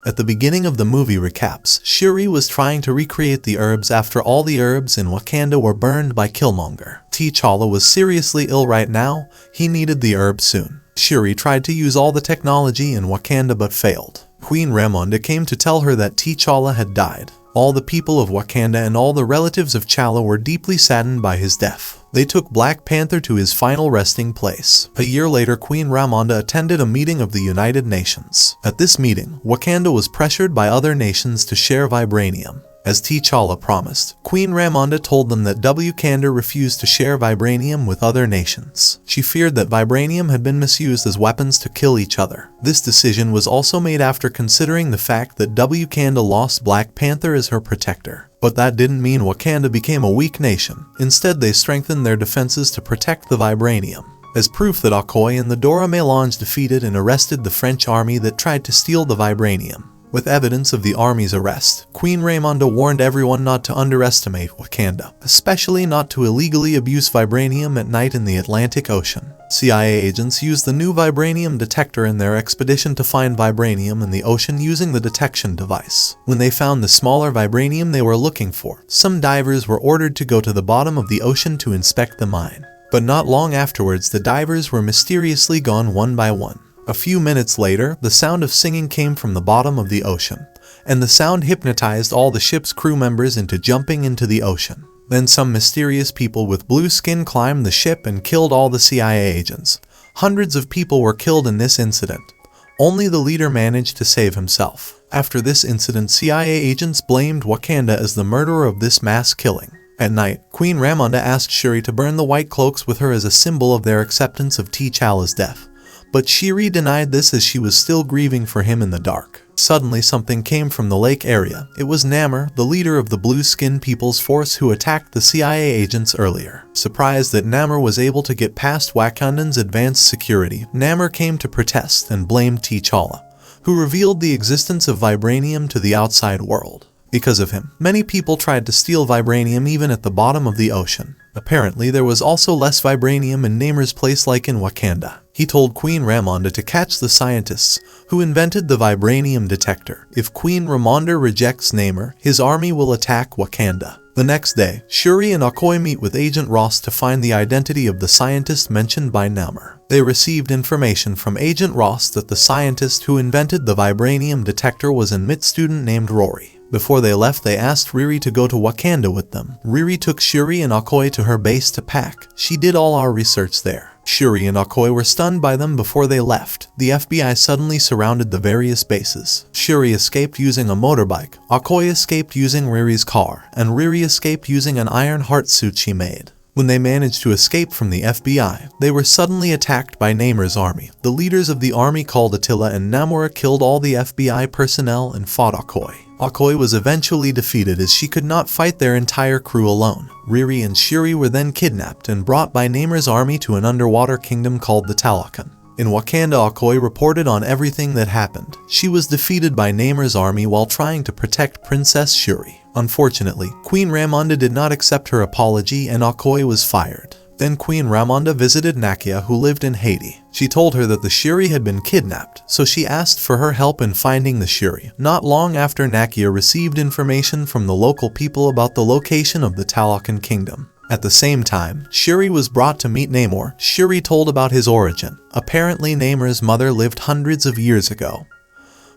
At the beginning of the movie recaps, Shuri was trying to recreate the herbs after all the herbs in Wakanda were burned by Killmonger. T'Challa was seriously ill right now, he needed the herbs soon. Shuri tried to use all the technology in Wakanda but failed. Queen Ramonda came to tell her that T'Challa had died. All the people of Wakanda and all the relatives of T'Challa were deeply saddened by his death. They took Black Panther to his final resting place. A year later, Queen Ramonda attended a meeting of the United Nations. At this meeting, Wakanda was pressured by other nations to share vibranium. As T'Challa promised, Queen Ramonda told them that Wakanda refused to share vibranium with other nations. She feared that vibranium had been misused as weapons to kill each other. This decision was also made after considering the fact that Wakanda lost Black Panther as her protector. But that didn't mean Wakanda became a weak nation. Instead, they strengthened their defenses to protect the vibranium. As proof that Okoye and the Dora Milaje defeated and arrested the French army that tried to steal the vibranium. With evidence of the army's arrest, Queen Ramonda warned everyone not to underestimate Wakanda, especially not to illegally abuse vibranium at night in the Atlantic Ocean. CIA agents used the new vibranium detector in their expedition to find vibranium in the ocean using the detection device. When they found the smaller vibranium they were looking for, some divers were ordered to go to the bottom of the ocean to inspect the mine. But not long afterwards, the divers were mysteriously gone one by one. A few minutes later, the sound of singing came from the bottom of the ocean, and the sound hypnotized all the ship's crew members into jumping into the ocean. Then some mysterious people with blue skin climbed the ship and killed all the CIA agents. Hundreds of people were killed in this incident. Only the leader managed to save himself. After this incident, CIA agents blamed Wakanda as the murderer of this mass killing. At night, Queen Ramonda asked Shuri to burn the white cloaks with her as a symbol of their acceptance of T'Challa's death. But Shuri denied this as she was still grieving for him in the dark. Suddenly something came from the lake area. It was Namor, the leader of the blue-skinned people's force who attacked the CIA agents earlier. Surprised that Namor was able to get past Wakandan's advanced security, Namor came to protest and blamed T'Challa, who revealed the existence of vibranium to the outside world. Because of him, many people tried to steal vibranium even at the bottom of the ocean. Apparently, there was also less vibranium in Namor's place like in Wakanda. He told Queen Ramonda to catch the scientists who invented the vibranium detector. If Queen Ramonda rejects Namor, his army will attack Wakanda. The next day, Shuri and Okoye meet with Agent Ross to find the identity of the scientist mentioned by Namor. They received information from Agent Ross that the scientist who invented the vibranium detector was a MIT student named Rory. Before they left, they asked Riri to go to Wakanda with them. Riri took Shuri and Okoye to her base to pack. She did all our research there. Shuri and Okoye were stunned by them before they left. The FBI suddenly surrounded the various bases. Shuri escaped using a motorbike, Okoye escaped using Riri's car, and Riri escaped using an iron heart suit she made. When they managed to escape from the FBI, they were suddenly attacked by Namor's army. The leaders of the army called Attila and Namor killed all the FBI personnel and fought Okoye. Okoye was eventually defeated as she could not fight their entire crew alone. Riri and Shuri were then kidnapped and brought by Namor's army to an underwater kingdom called the Talokan. In Wakanda, Okoye reported on everything that happened. She was defeated by Namor's army while trying to protect Princess Shuri. Unfortunately, Queen Ramonda did not accept her apology and Okoye was fired. Then Queen Ramonda visited Nakia, who lived in Haiti. She told her that the Shuri had been kidnapped, so she asked for her help in finding the Shuri. Not long after, Nakia received information from the local people about the location of the Talokan kingdom. At the same time, Shuri was brought to meet Namor. Shuri told about his origin. Apparently, Namor's mother lived hundreds of years ago,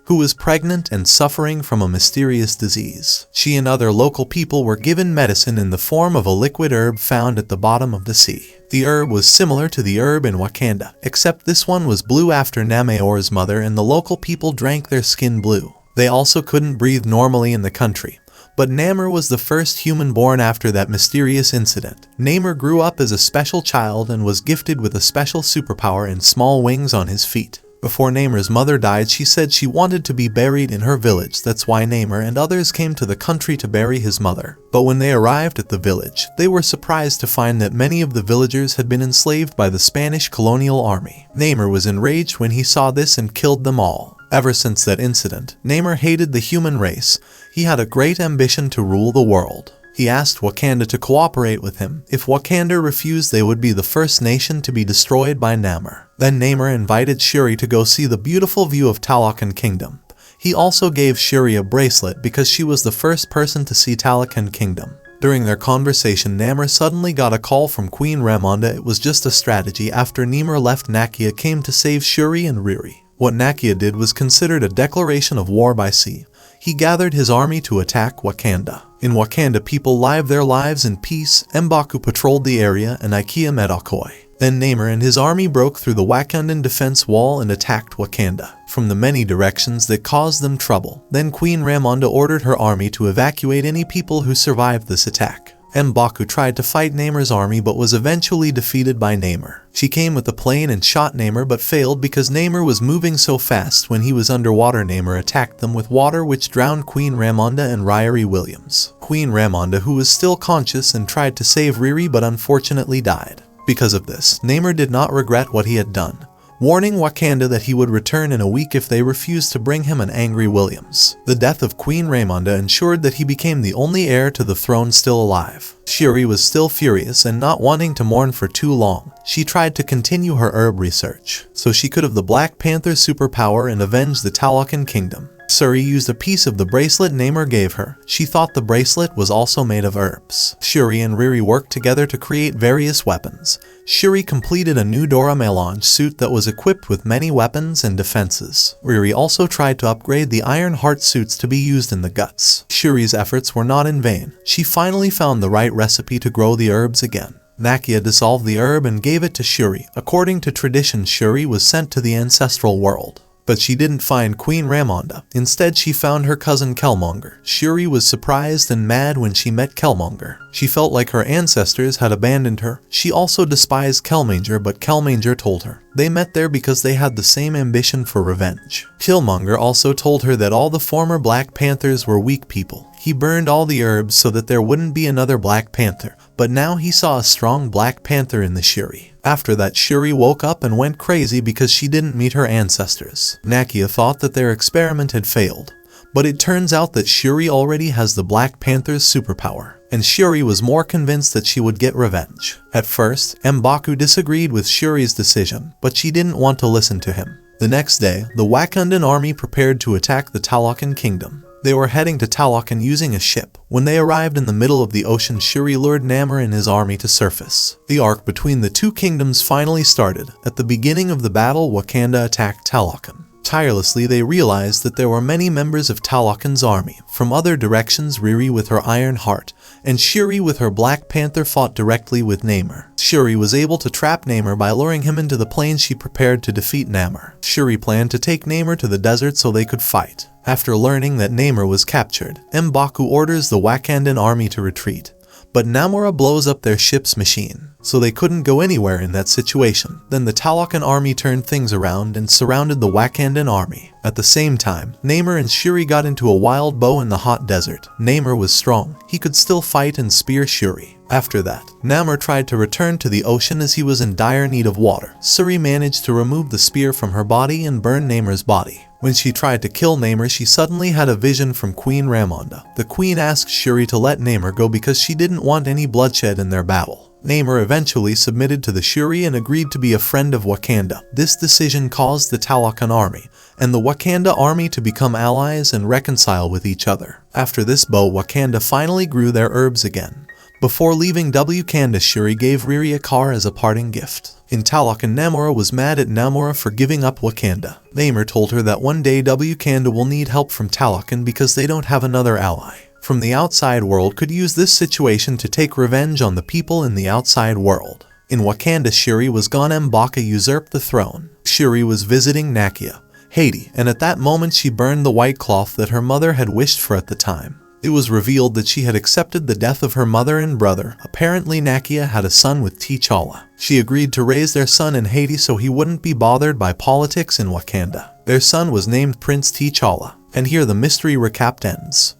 who was pregnant and suffering from a mysterious disease. She and other local people were given medicine in the form of a liquid herb found at the bottom of the sea. The herb was similar to the herb in Wakanda, except this one was blue after Namor's mother, and the local people drank their skin blue. They also couldn't breathe normally in the country. But Namor was the first human born after that mysterious incident. Namor grew up as a special child and was gifted with a special superpower and small wings on his feet. Before Namor's mother died, she said she wanted to be buried in her village. That's why Namor and others came to the country to bury his mother. But when they arrived at the village, they were surprised to find that many of the villagers had been enslaved by the Spanish colonial army. Namor was enraged when he saw this and killed them all. Ever since that incident, Namor hated the human race. He had a great ambition to rule the world. He asked Wakanda to cooperate with him. If Wakanda refused, they would be the first nation to be destroyed by Namor. Then Namor invited Shuri to go see the beautiful view of Talokan Kingdom. He also gave Shuri a bracelet because she was the first person to see Talokan Kingdom. During their conversation, Namor suddenly got a call from Queen Ramonda. It was just a strategy after Namor left. Nakia came to save Shuri and Riri. What Nakia did was considered a declaration of war by sea. He gathered his army to attack Wakanda. In Wakanda, people live their lives in peace. M'Baku patrolled the area and Ikea met Okoye. Then Namor and his army broke through the Wakandan defense wall and attacked Wakanda from the many directions that caused them trouble. Then Queen Ramonda ordered her army to evacuate any people who survived this attack. M'Baku tried to fight Namor's army but was eventually defeated by Namor. She came with a plane and shot Namor but failed because Namor was moving so fast. When he was underwater, Namor attacked them with water which drowned Queen Ramonda and Riri Williams. Queen Ramonda, who was still conscious, and tried to save Riri but unfortunately died. Because of this, Namor did not regret what he had done, warning Wakanda that he would return in a week if they refused to bring him an angry Williams. The death of Queen Ramonda ensured that he became the only heir to the throne still alive. Shuri was still furious and not wanting to mourn for too long. She tried to continue her herb research, so she could have the Black Panther superpower and avenge the Talokan Kingdom. Shuri used a piece of the bracelet Namor gave her. She thought the bracelet was also made of herbs. Shuri and Riri worked together to create various weapons. Shuri completed a new Dora Milaje suit that was equipped with many weapons and defenses. Riri also tried to upgrade the Iron Heart suits to be used in the guts. Shuri's efforts were not in vain. She finally found the right recipe to grow the herbs again. Nakia dissolved the herb and gave it to Shuri. According to tradition, Shuri was sent to the ancestral world. But she didn't find Queen Ramonda. Instead, she found her cousin Killmonger. Shuri was surprised and mad when she met Killmonger. She felt like her ancestors had abandoned her. She also despised Killmonger, but Killmonger told her they met there because they had the same ambition for revenge. Killmonger also told her that all the former Black Panthers were weak people. He burned all the herbs so that there wouldn't be another Black Panther, but now he saw a strong Black Panther in the Shuri. After that, Shuri woke up and went crazy because she didn't meet her ancestors. Nakia thought that their experiment had failed, but it turns out that Shuri already has the Black Panther's superpower, and Shuri was more convinced that she would get revenge. At first, M'Baku disagreed with Shuri's decision, but she didn't want to listen to him. The next day, the Wakandan army prepared to attack the Talokan Kingdom. They were heading to Talokan using a ship. When they arrived in the middle of the ocean, Shuri lured Namor and his army to surface. The arc between the two kingdoms finally started. At the beginning of the battle, Wakanda attacked Talokan. Tirelessly, they realized that there were many members of Talokan's army. From other directions, Riri with her Iron Heart and Shuri with her Black Panther fought directly with Namor. Shuri was able to trap Namor by luring him into the plane. She prepared to defeat Namor. Shuri planned to take Namor to the desert so they could fight. After learning that Namor was captured, M'Baku orders the Wakandan army to retreat. But Namor blows up their ship's machine, so they couldn't go anywhere in that situation. Then the Talokan army turned things around and surrounded the Wakandan army. At the same time, Namor and Shuri got into a wild bow in the hot desert. Namor was strong. He could still fight and spear Shuri. After that, Namor tried to return to the ocean as he was in dire need of water. Shuri managed to remove the spear from her body and burn Namor's body. When she tried to kill Namor, she suddenly had a vision from Queen Ramonda. The queen asked Shuri to let Namor go because she didn't want any bloodshed in their battle. Namor eventually submitted to the Shuri and agreed to be a friend of Wakanda. This decision caused the Talokan army and the Wakanda army to become allies and reconcile with each other. After this bout, Wakanda finally grew their herbs again. Before leaving Wakanda, Shuri gave Riri a car as a parting gift. In Talokan, Namor was mad at Namor for giving up Wakanda. Namor told her that one day Wakanda will need help from Talokan because they don't have another ally from the outside world could use this situation to take revenge on the people in the outside world. In Wakanda, Shuri was gone. M'Baku usurped the throne. Shuri was visiting Nakia, Haiti, and at that moment she burned the white cloth that her mother had wished for at the time. It was revealed that she had accepted the death of her mother and brother. Apparently, Nakia had a son with T'Challa. She agreed to raise their son in Haiti so he wouldn't be bothered by politics in Wakanda. Their son was named Prince T'Challa. And here the mystery recap ends.